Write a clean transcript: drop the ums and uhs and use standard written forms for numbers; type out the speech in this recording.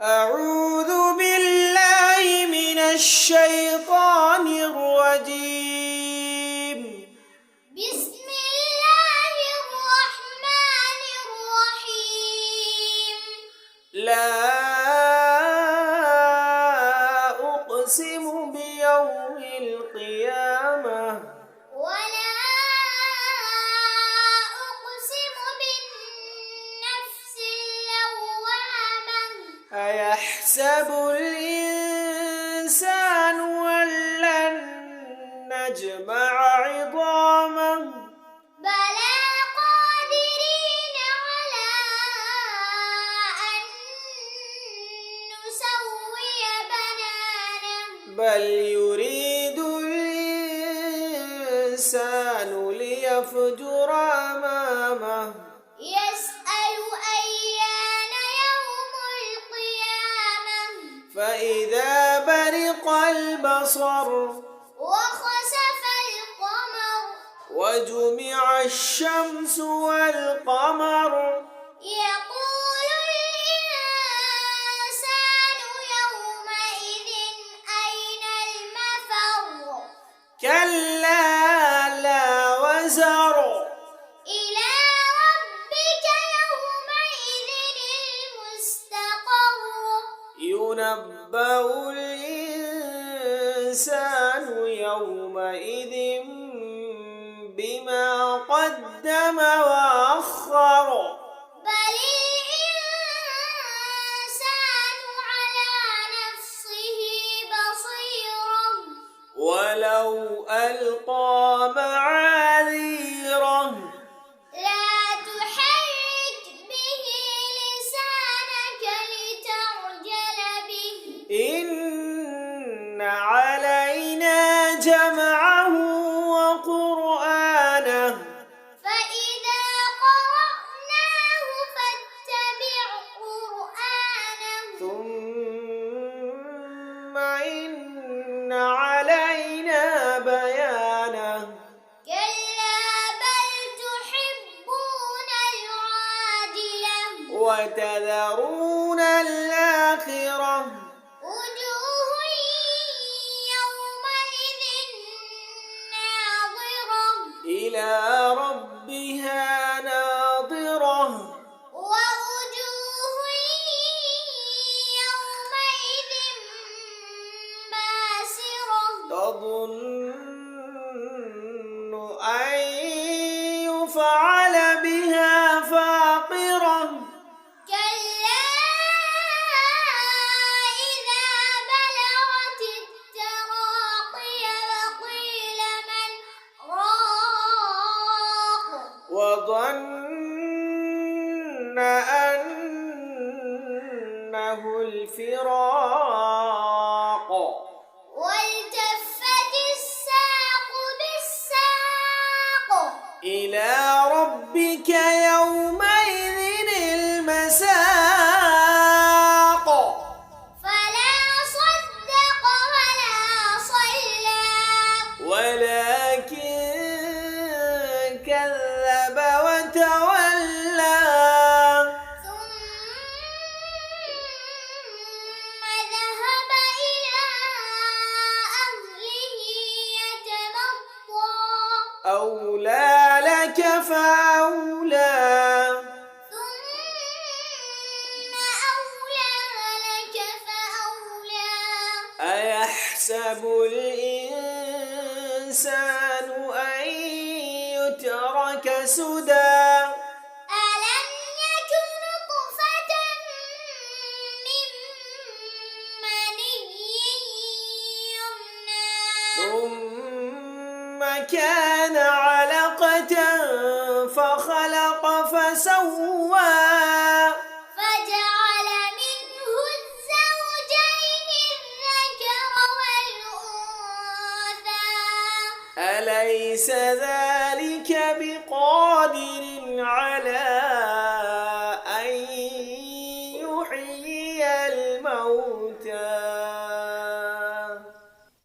أعوذ بالله من الشيطان الرجيم. بسم الله الرحمن الرحيم. لا أقسم بيوم القيامة ولا أقسم بالنفس اللوامة. أيحسب الإنسان أن لن نجمع عظامه بلى قادرين على أن نسوي بنانه. بل يريد الإنسان ليفجر أمامه يسأل أيان يوم القيامة. فإذا برق البصر وخسف القمر وجمع الشمس والقمر يقول الإنسان يومئذ أين المفر. كلا لا وزر إلى ربك يومئذ المستقر. ينبأ الإنسان يومئذ بما قدم وأخر بل الإنسان على نفسه بصيرا. ولو ألقى معاذيره لا تحرك به لسانك لتعجل به. إن علينا جمعه وقرآنه فإذا قرأناه فاتبع قرآنه. ثم إن علينا بيانه كلا بل تحبون العاجلة وتذرون الآخرة وجوه يومئذ ناظرة إلى ربها ناظرة ووجوه يومئذ باسرة تظن أن يفعل بها فاقرة كلا إذا بلغت التراقي وقيل من راق. وظن أنه الفراق والتفت الساق بالساق. إلى ربك يومئذ المساق فلا صدق ولا صلى ولكن كذب وتولى ثم ذهب إلى أهله يتمطى. أولى لك فأولى ثم أولى لك فأولى. أيحسب الإنسان أن يترك سدى ألم يك نطفة من مني يمنى. ثم كان علقة فخلق فسوى فجعل منه الزوجين الذكر والأنثى. أليس ذلك بقادر على